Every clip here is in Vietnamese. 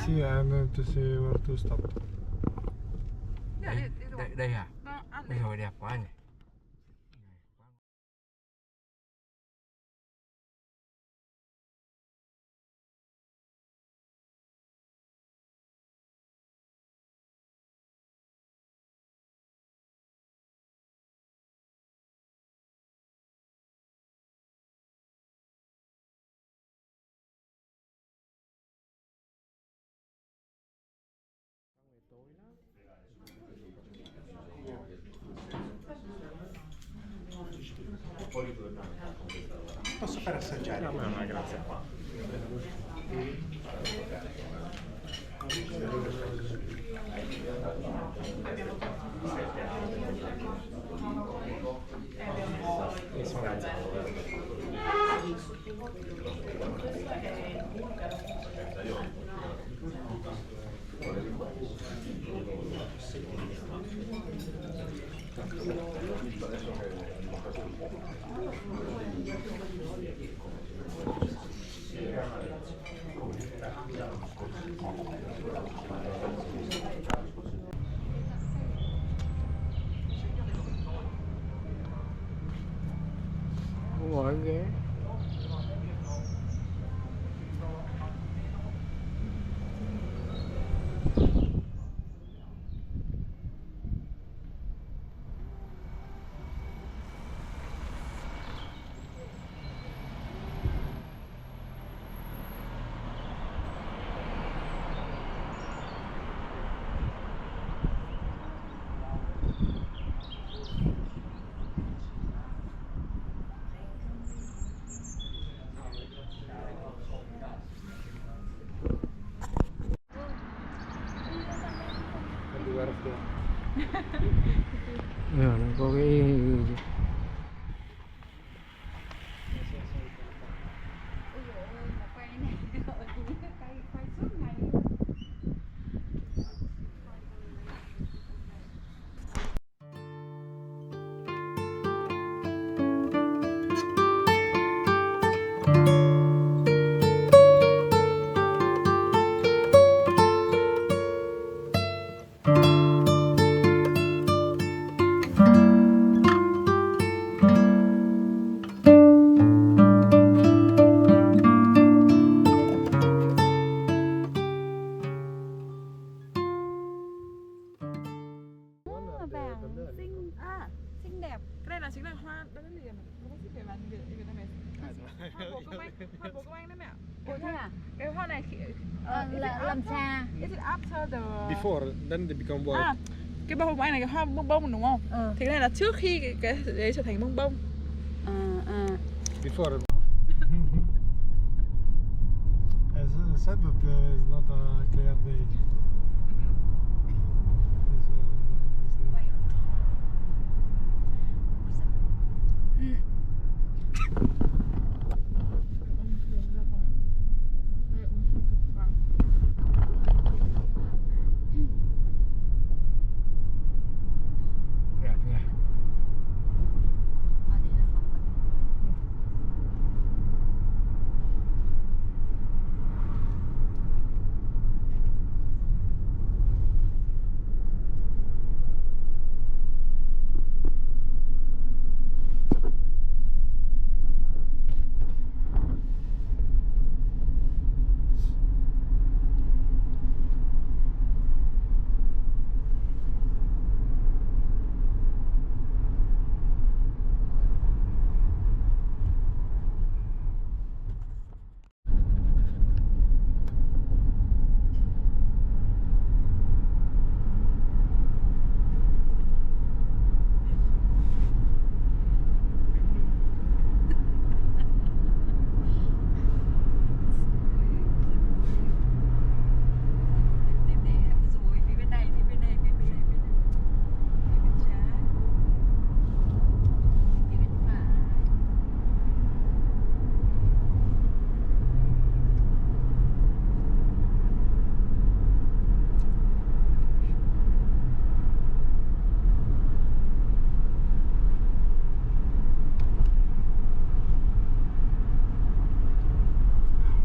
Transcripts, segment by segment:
See, I need to see where to stop. Đây à? Đây rồi, đẹp quá nhỉ. Posso fare assaggiare? No, ma grazie. Ngồi ghế. Nó có cái xinh đẹp. Cái đây là chính là hoa đất liền. Nó có xích về bàn Việt Nam này. Hoa bồ công anh đấy mẹ. Ủa thế à? Cái hoa này là làm trà. Is it after the before then they become white. Cái bông của anh này cái hoa bông bông đúng không? Thì cái này là trước khi cái đấy trở thành bông bông. before. As I said, that it's not a clear day. Đẹp nha. Ở đây là phòng bệnh.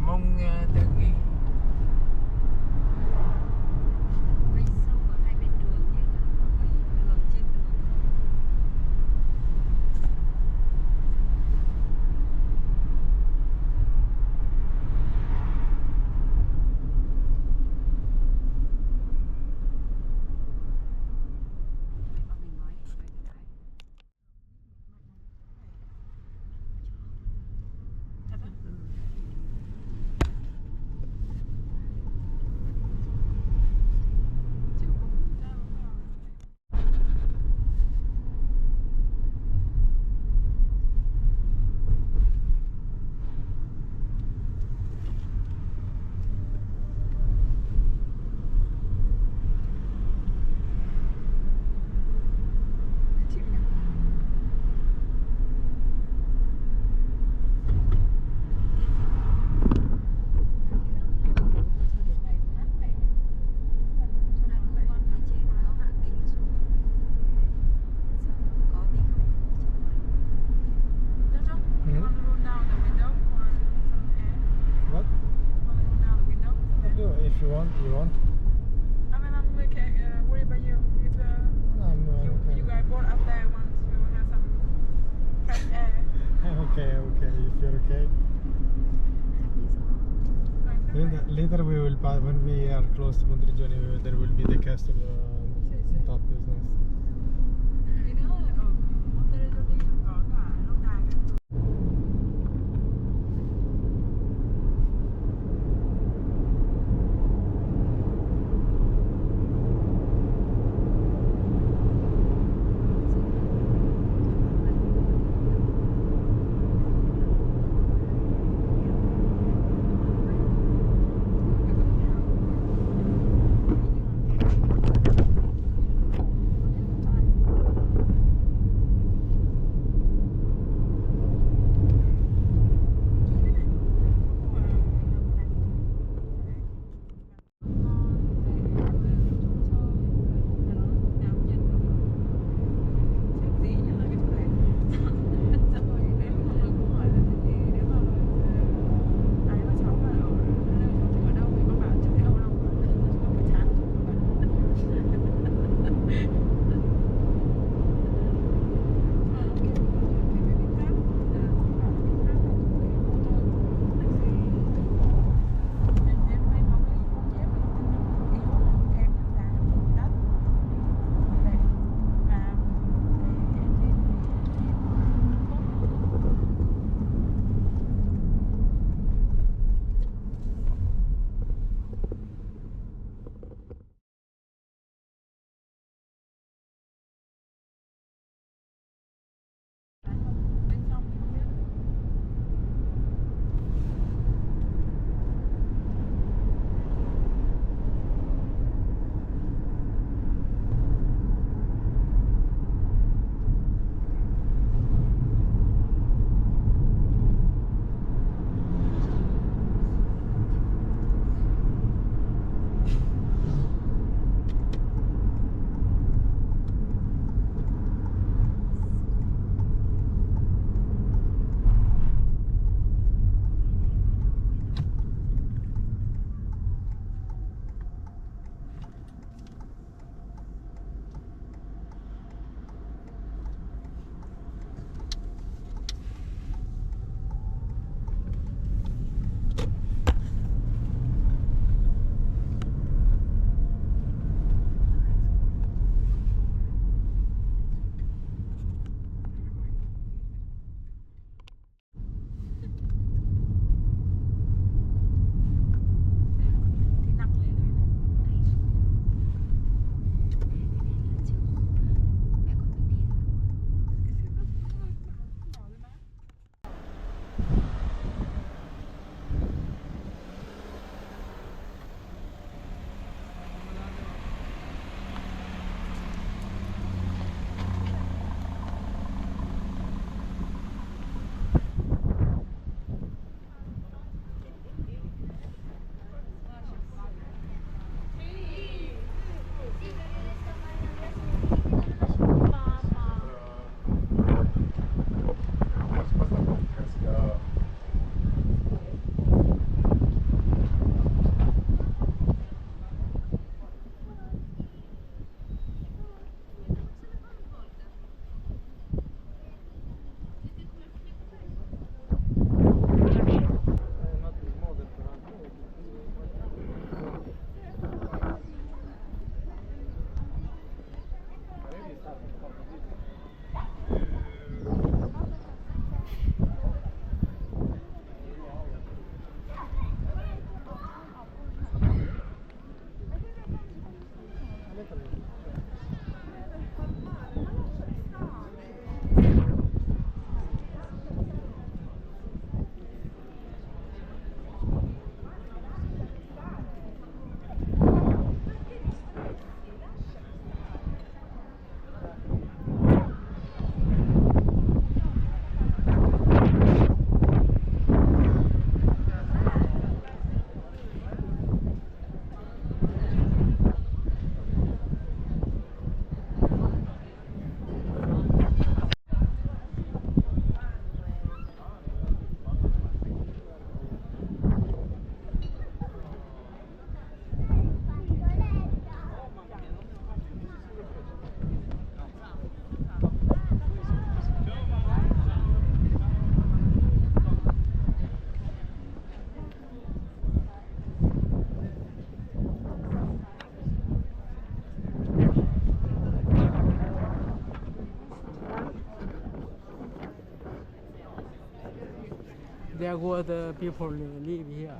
Mông Từ Nghi. Quay sâu ở hai bên đường như là đường trên đường. Bọn mình nói cái. What? No, if you want, you want. I'm okay, worried about you. If I'm you guys both up there want to have some fresh air. okay, if you're okay. Later we will pass, when we are close to Montrigioni, there will be the castle on top. It's nice. Thì nó ở Monterey có cả lâu đài cả. Let's go. There were the people live here.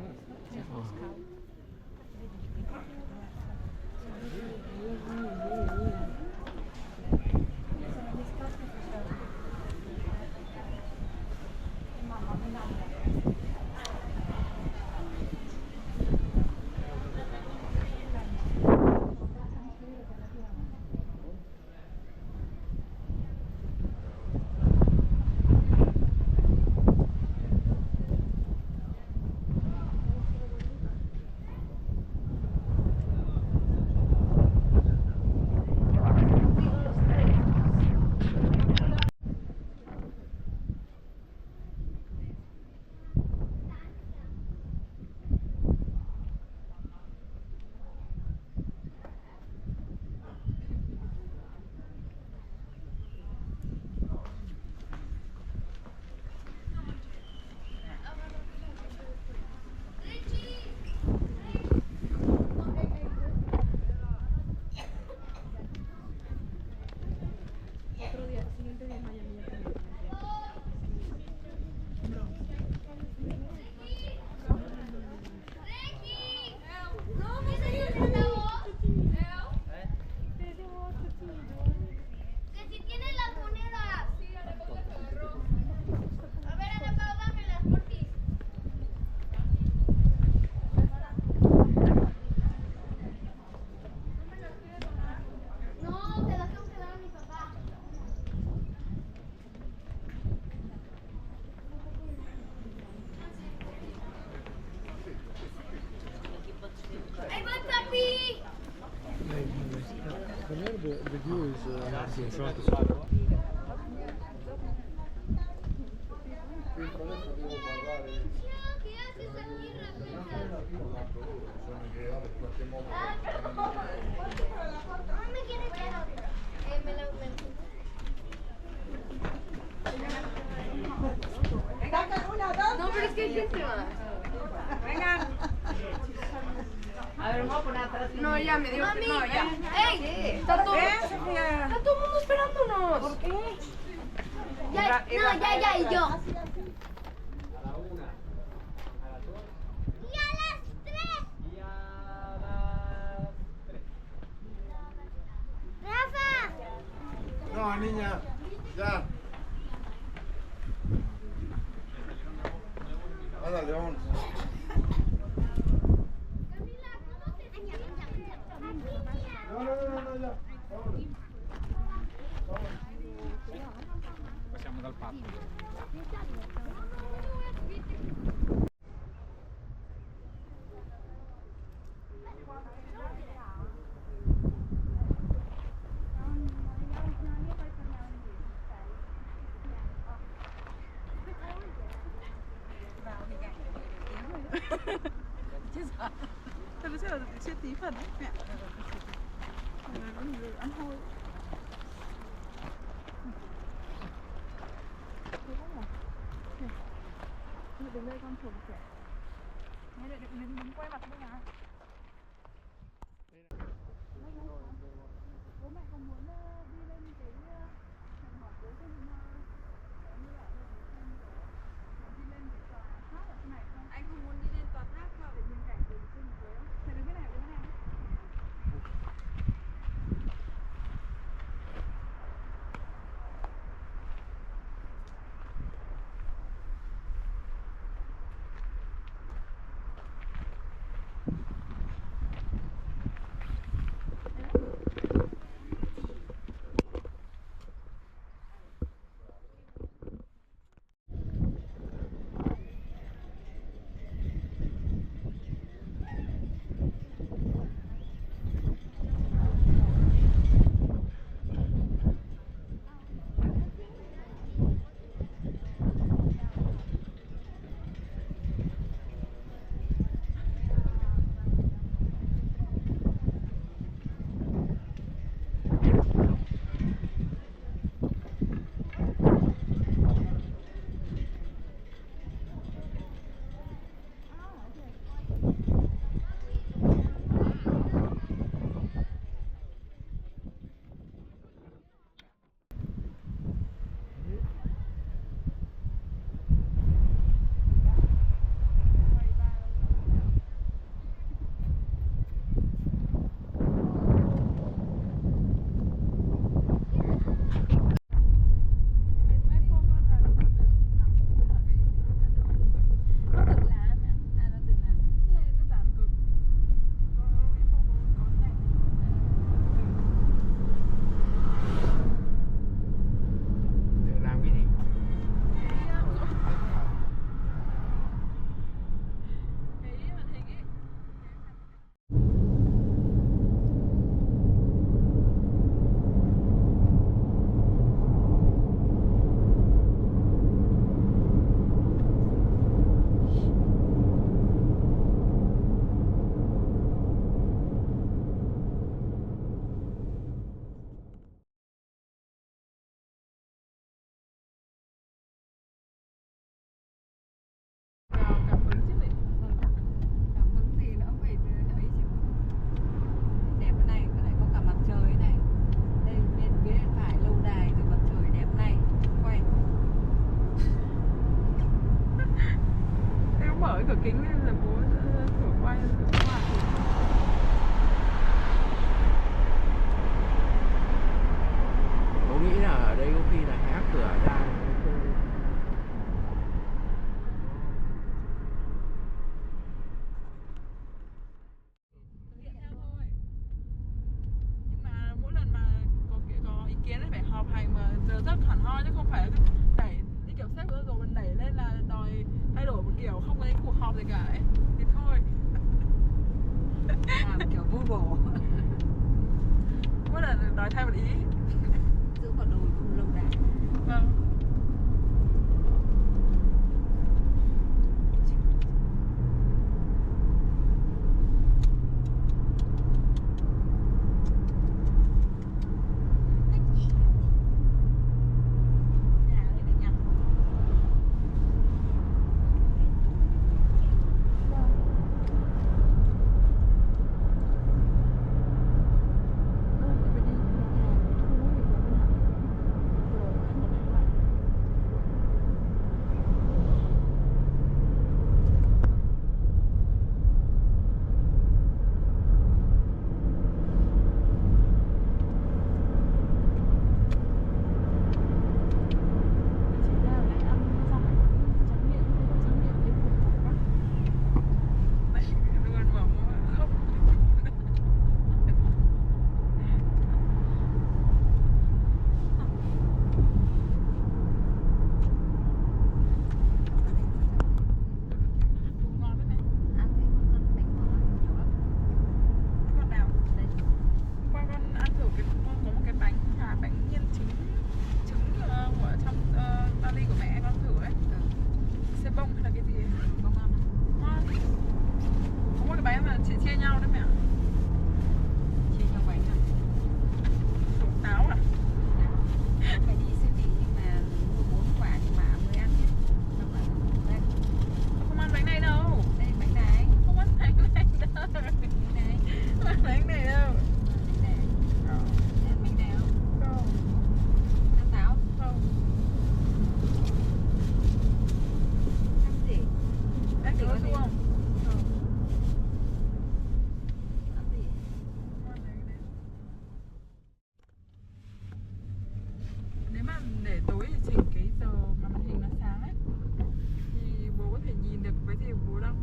The view is in front of you. No, pero es que hay gente más. Vengan. A ver, vamos a poner atrás. No, ya me dio. Mami, no, ya. ¡Ey! Está todo el mundo esperándonos. ¿Por qué? Ya, no, ya, y yo. No, niña, ya. Ándale, vámonos. No, ya. Vámonos. Passiamo dal parco. Thật ra là chia tí phần đấy mẹ. Có nhiều ăn thôi. Đứng đây con chồng trẻ. Nghe đừng quay mặt đây à. Bố mẹ có muốn đi lên cái hẹn hò cuối cùng như là đi lên cái tòa tháp ở trên này không? Anh không muốn đi lên tòa tháp không? Để nhìn cảnh từ trên dưới không? Thế đứng cái này, đứng cái này. Cửa kính nên là bố thử quay ngoài. Bố nghĩ là ở đây có khi là hé cửa ra. Nhưng mà mỗi lần mà có ý kiến phải họp hành mà giờ rất hẳn hoi chứ không phải đẩy như kiểu sếp rồi mình đẩy lên là đòi thay đổi một kiểu, không có cái cuộc họp gì cả ấy thì thôi. Làm kiểu vô bổ. Mỗi lần đòi thay một ý. Giữ quả đồi không lâu đài. Vâng.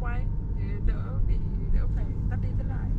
quay để đỡ phải tắt đi tắt lại.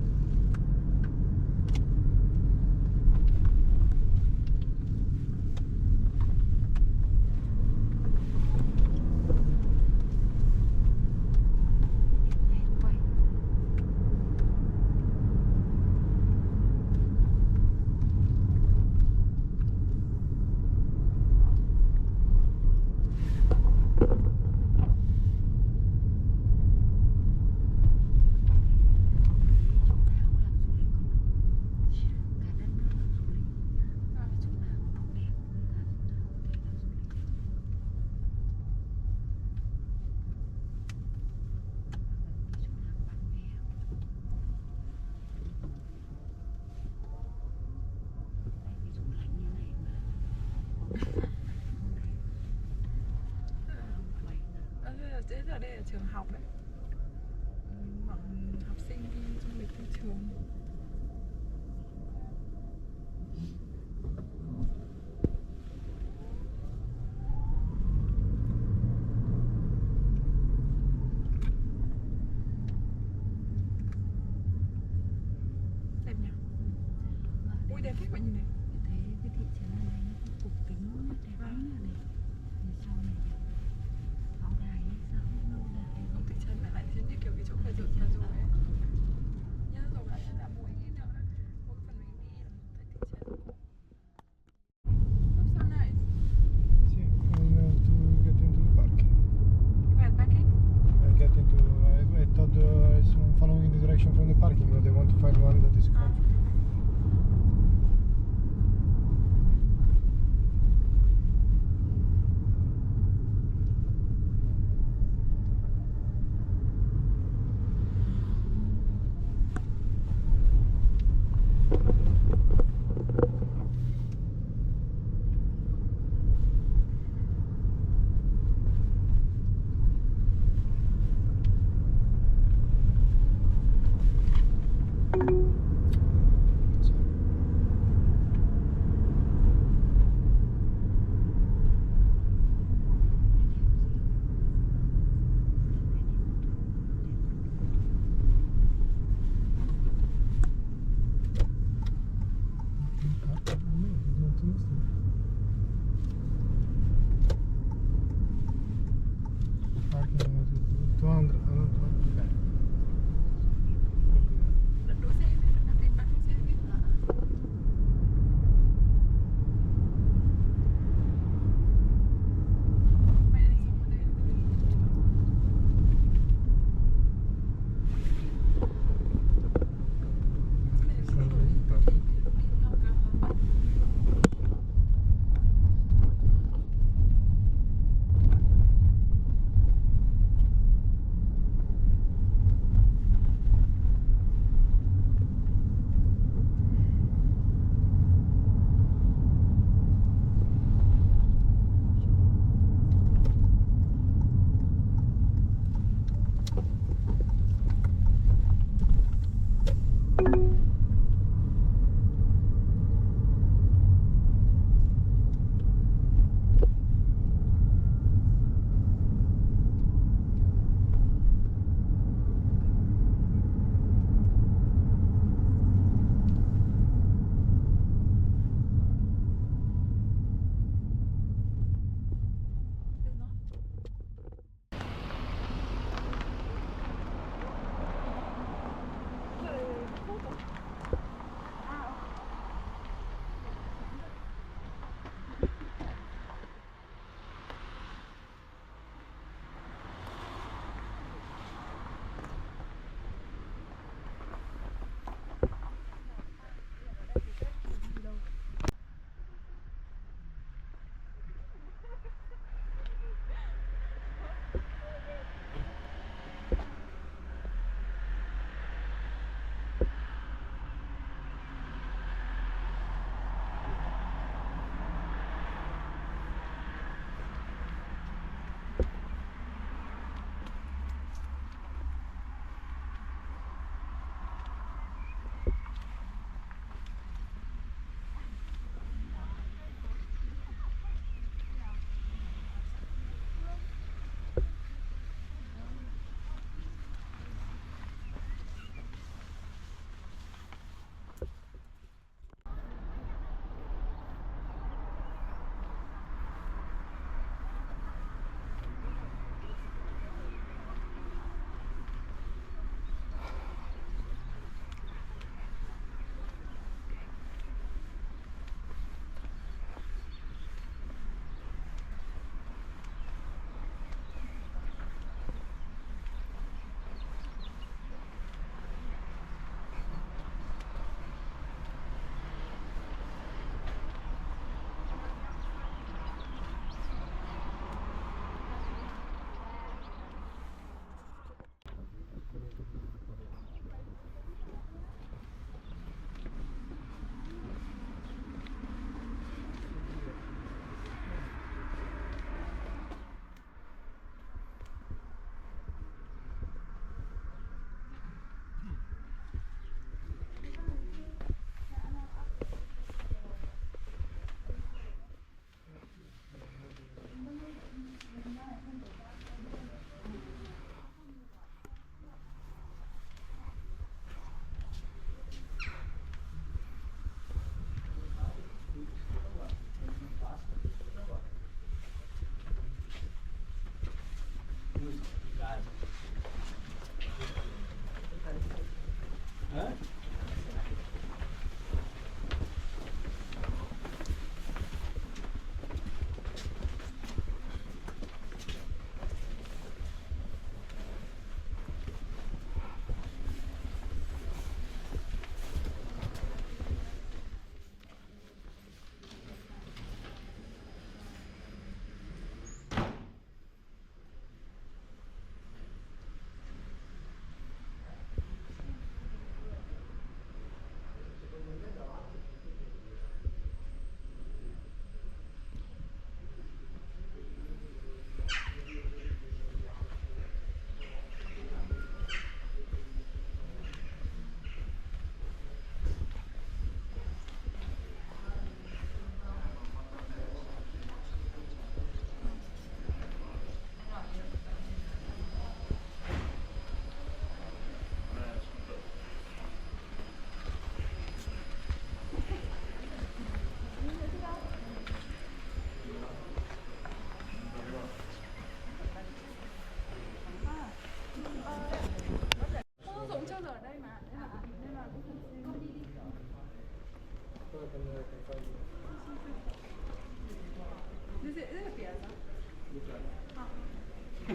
Thế giờ đây là trường học đấy, bọn học sinh đi du lịch theo trường. Đẹp nhỉ? Ui đẹp thế, bạn nhìn này. Thấy cái thị trấn này nó có cục kính đẹp lắm là đẹp. Phía sau này đẹp. Pháo đài ấy sao không đâu đẹp. Không, thị trấn lại như kiểu cái chỗ khởi dựng ra rồi ấy. Nhớ rồi lại là mỗi cái nữa, mỗi phần mình đi là một cái thị trấn. Looks so nice. Sì, and to get into the parking. Where parking? Get into. I thought is following the direction from the parking, but they want to find one that is comfortable. Parking was 200. Đừng đỗ xe này, đang tìm bán đỗ xe đi. Mẹ này ở đây.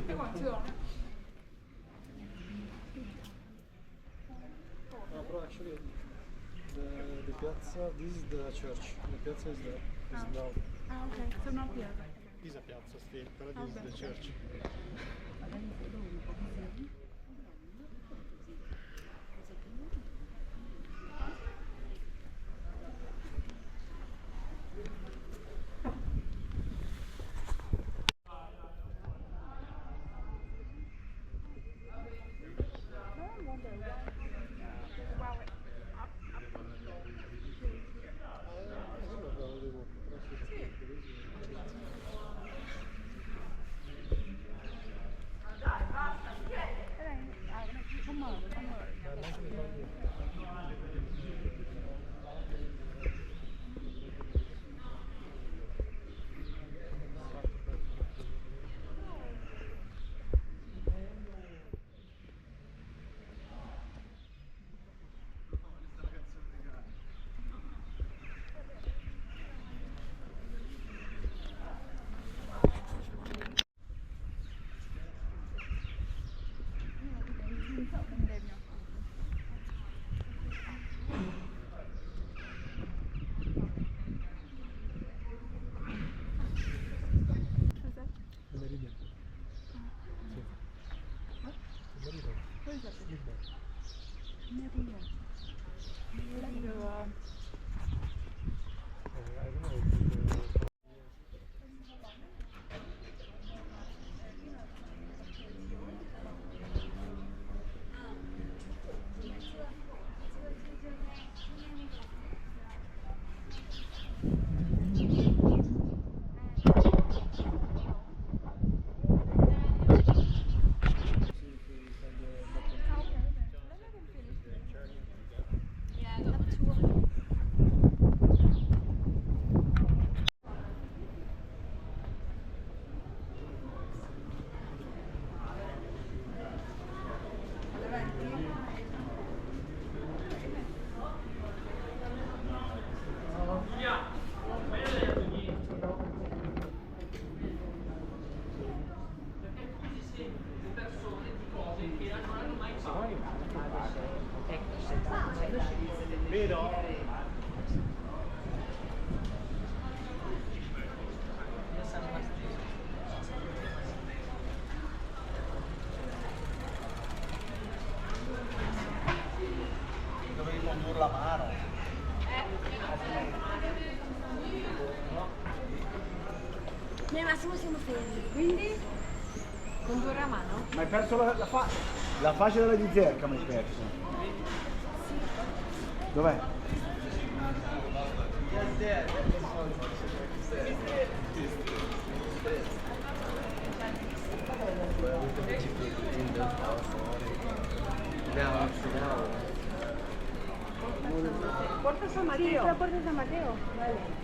quảng trường ấy. But actually, the piazza, this is the church. The piazza is there. Is now. Ah, ok, sono a piazza. Is a piazza still, but this is the church. Meridian. Meridian. I don't know. Dovevi condurre la mano. Noi massimo siamo fermi, quindi condurre a mano. Ma hai perso la fascia della ricerca, mi hai perso. Dov'è? Porta San Mateo. La Porta San Mateo. Vale.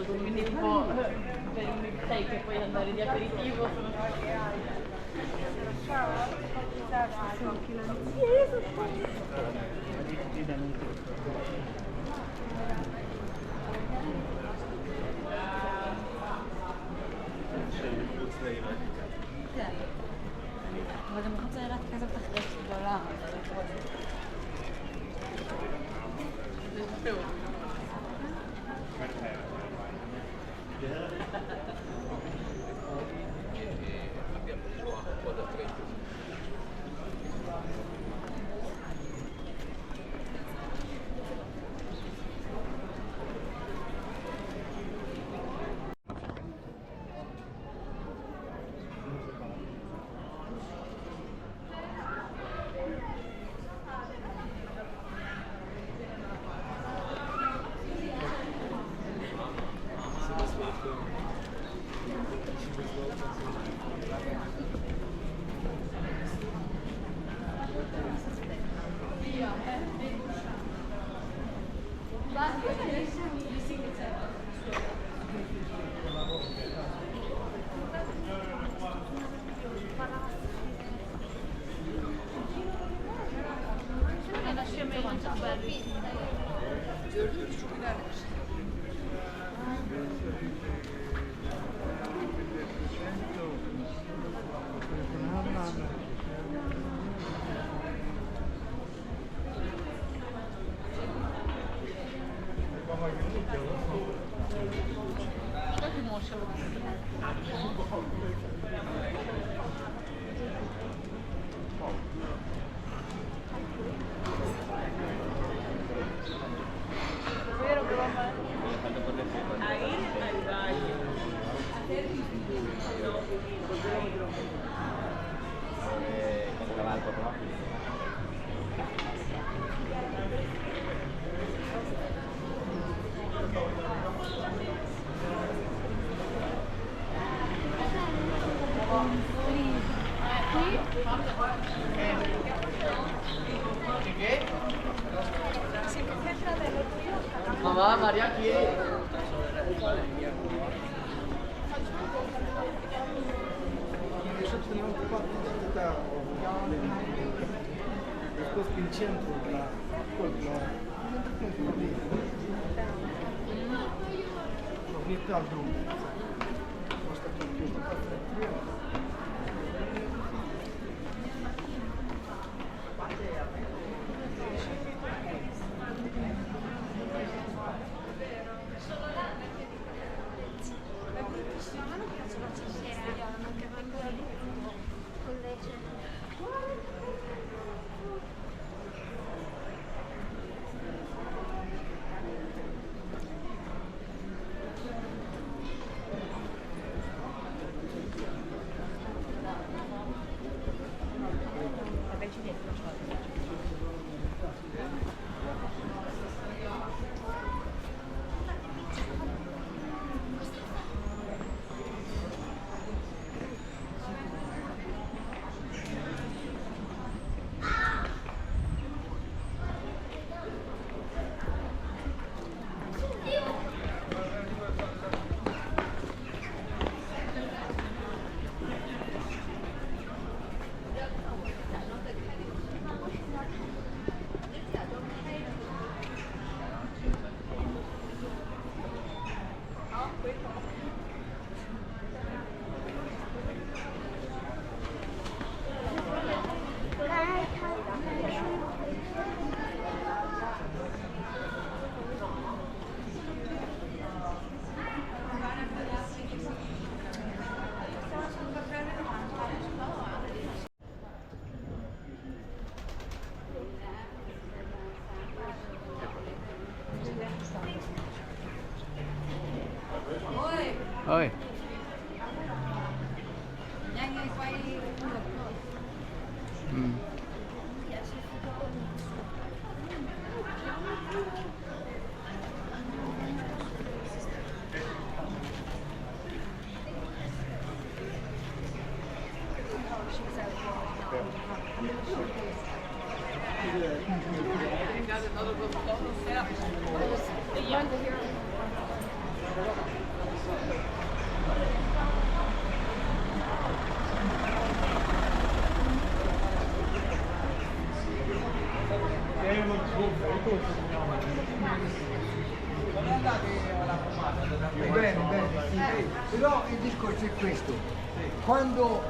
Quindi un po' per un mixtape e poi andare di aperitivo. Mamma Maria chi è? Собственно, это московский центр для не так думаю. Просто Ơi. Nhanh lên quay ngược thôi. Ừ. Bene, bene, sì. Però il discorso è questo. Quando